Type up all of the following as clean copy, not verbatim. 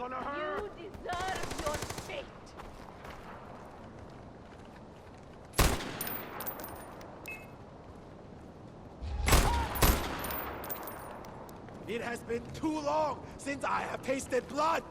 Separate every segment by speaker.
Speaker 1: gonna hurt!
Speaker 2: You deserve your fate!
Speaker 1: It has been too long since I have tasted blood!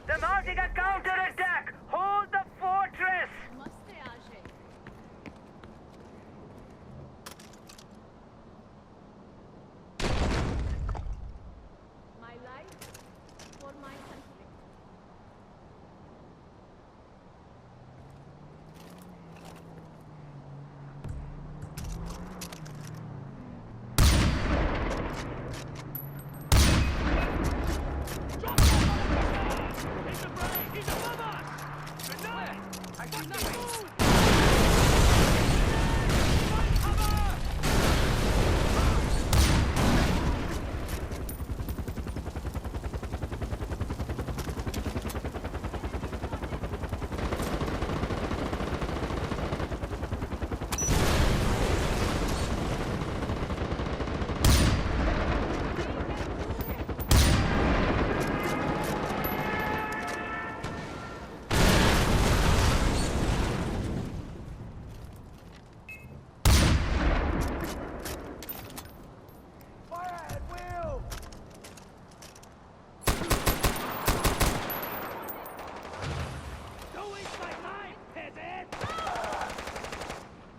Speaker 3: They're mounting a counterattack! Hold the fortress!
Speaker 2: My life for my country.
Speaker 3: He's above us! But no! I see nothing!
Speaker 1: Fire at will!
Speaker 3: Don't waste my time, peasant!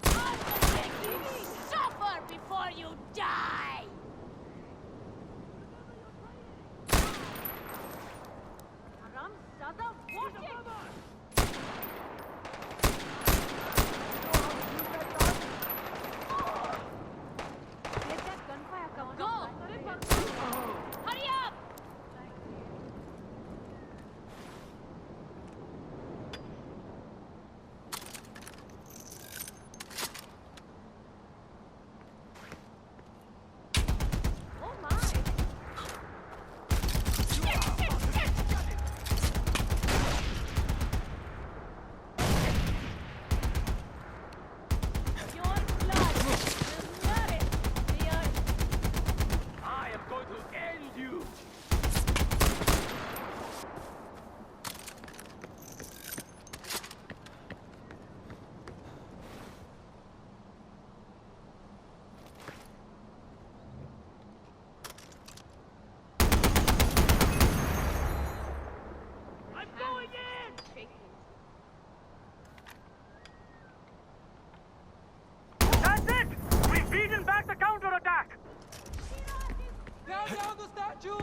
Speaker 2: I will make you suffer before you die! Haram Sada, watch it! Get that gunfire cover. Go! Hurry up! Oh my! Your blood will nourish the earth.
Speaker 3: I am going to end you! I'm going in! That's it! We've beaten back the counterattack!
Speaker 4: Tear down the statue!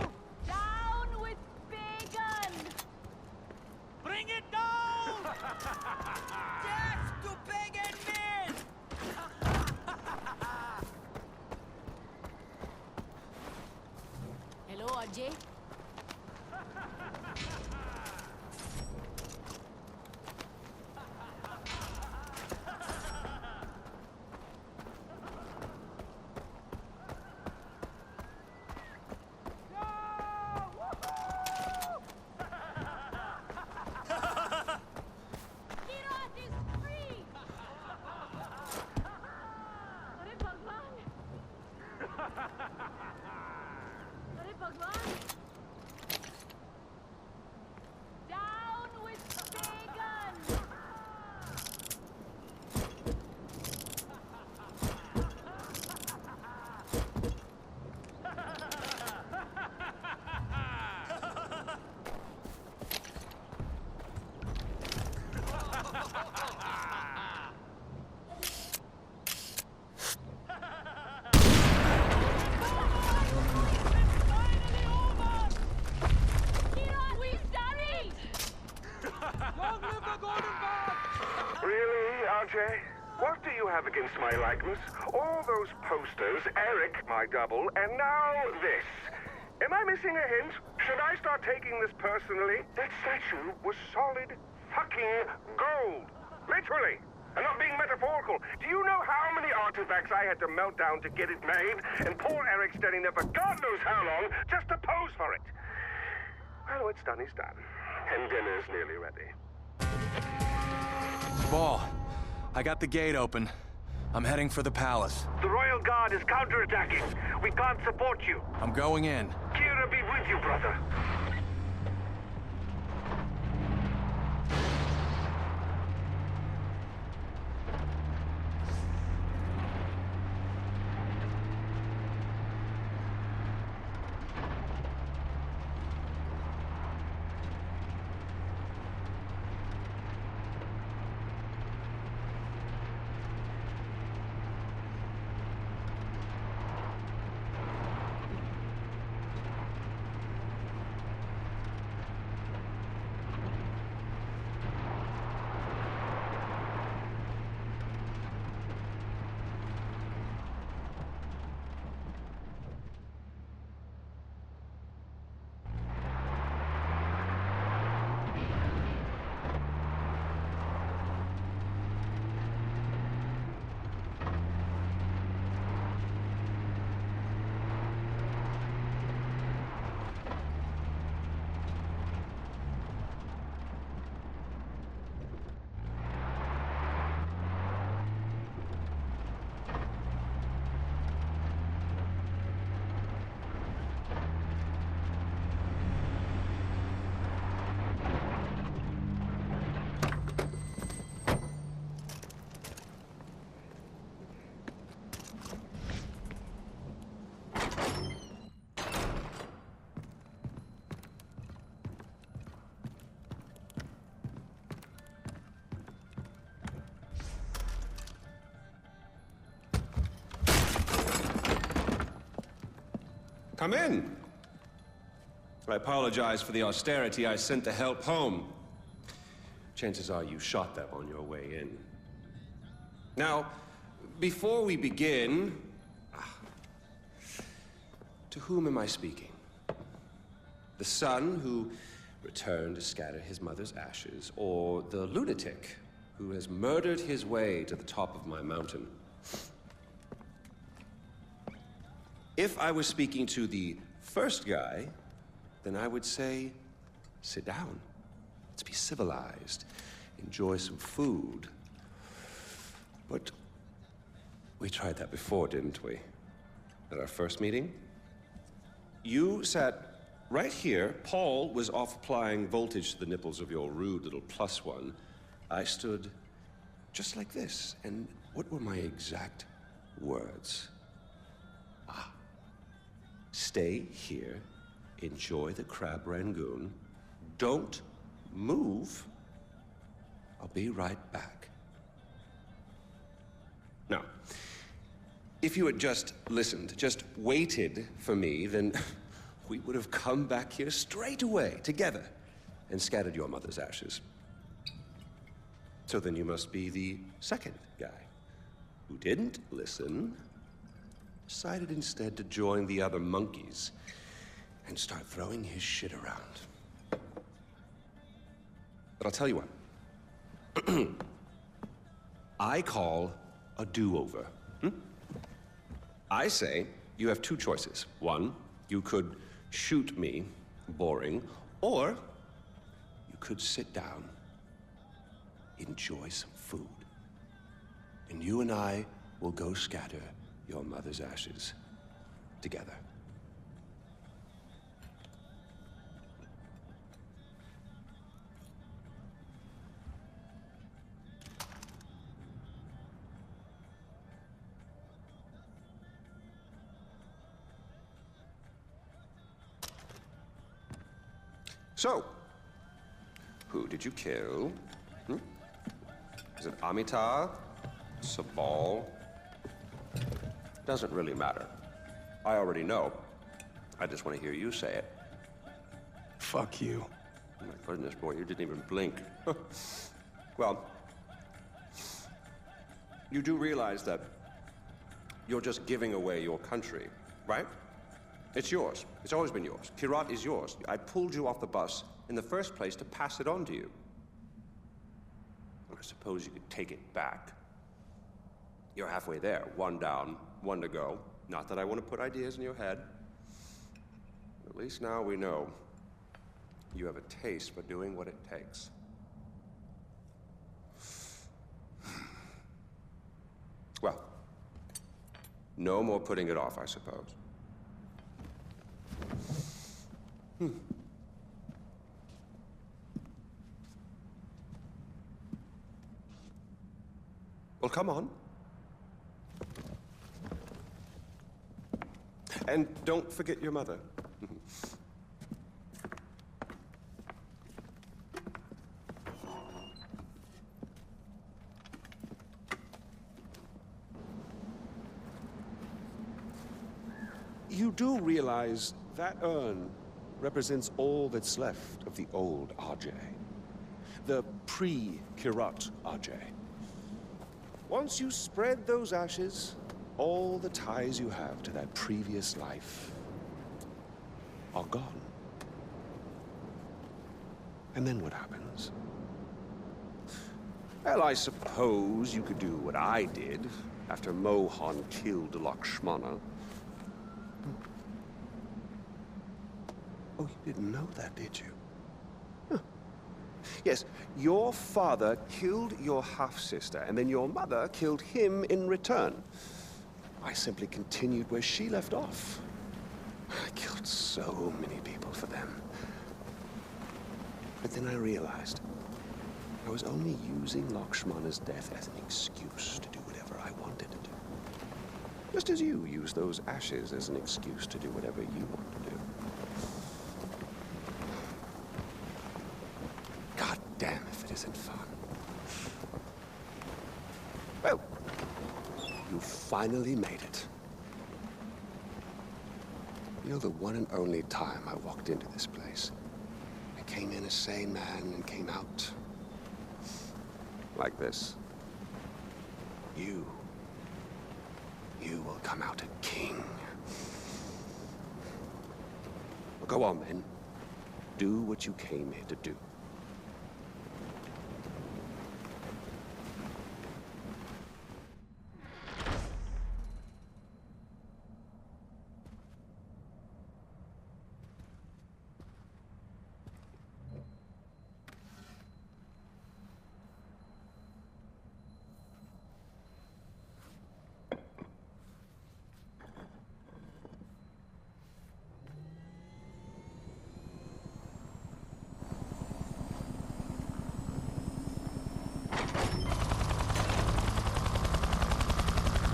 Speaker 2: Down with Pagan!
Speaker 3: Bring it down!
Speaker 4: Death to pagan men!
Speaker 2: Hello, Ajay. Kirat is free! Arey Bhagwan! Arey Bhagwan! Down with Pagan!
Speaker 5: cliché. What do you have against my likeness? All those posters, Eric, my double, and now this. Am I missing a hint? Should I start taking this personally? That statue was solid fucking gold. Literally. I'm not being metaphorical. Do you know how many artifacts I had to melt down to get it made? And poor Eric standing there for God knows how long just to pose for it. Well, what's done is done. And dinner's nearly ready.
Speaker 1: Ball, I got the gate open. I'm heading for the palace.
Speaker 3: The Royal Guard is counterattacking. We can't support you.
Speaker 1: I'm going in.
Speaker 3: Kira be with you, brother.
Speaker 6: Come in. I apologize for the austerity I sent to help home. Chances are you shot them on your way in. Now, before we begin... To whom am I speaking? The son who returned to scatter his mother's ashes, or the lunatic who has murdered his way to the top of my mountain? If I was speaking to the first guy, then I would say, sit down. Let's be civilized. Enjoy some food. But we tried that before, didn't we? At our first meeting? You sat right here. Paul was off applying voltage to the nipples of your rude little +1. I stood just like this. And what were my exact words? Stay here, enjoy the crab rangoon, don't move. I'll be right back. Now, if you had just listened, just waited for me, then we would have come back here straight away, together, and scattered your mother's ashes. So then you must be the second guy, who didn't listen, decided instead to join the other monkeys and start throwing his shit around. But I'll tell you what. I call a do-over. I say you have two choices. One, you could shoot me, boring, or you could sit down, enjoy some food, and you and I will go scatter your mother's ashes together. So, who did you kill? Is it Amitabh? Sabal? Doesn't really matter. I already know. I just want to hear you say it.
Speaker 1: Fuck you.
Speaker 6: Oh my goodness, boy, you didn't even blink. Well, You do realize that you're just giving away your country, right? It's yours. It's always been yours. Kyrat is yours. I pulled you off the bus in the first place to pass it on to you. I suppose you could take it back. You're halfway there. One down, one to go. Not that I want to put ideas in your head. At least now we know you have a taste for doing what it takes. Well, no more putting it off, I suppose. Well, come on. And don't forget your mother. You do realize that urn represents all that's left of the old RJ. The pre-Kyrat RJ. Once you spread those ashes, all the ties you have to that previous life are gone. And then what happens? Well, I suppose you could do what I did after Mohan killed Lakshmana. Oh, you didn't know that, did you? Huh. Yes, your father killed your half-sister, and then your mother killed him in return. I simply continued where she left off. I killed so many people for them. But then I realized I was only using Lakshmana's death as an excuse to do whatever I wanted to do. Just as you use those ashes as an excuse to do whatever you want to do. God damn if it isn't fun. Well, you finally made it. You know, the one and only time I walked into this place, I came in a sane man and came out like this. You will come out a king. Well, go on, then. Do what you came here to do.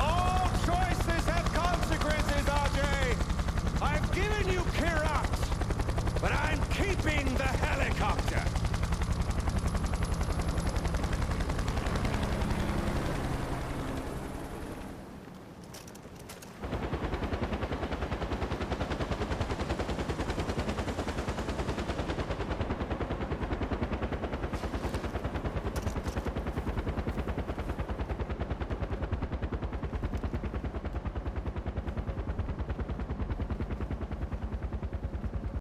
Speaker 1: All choices have consequences, RJ. I've given you Kyrat.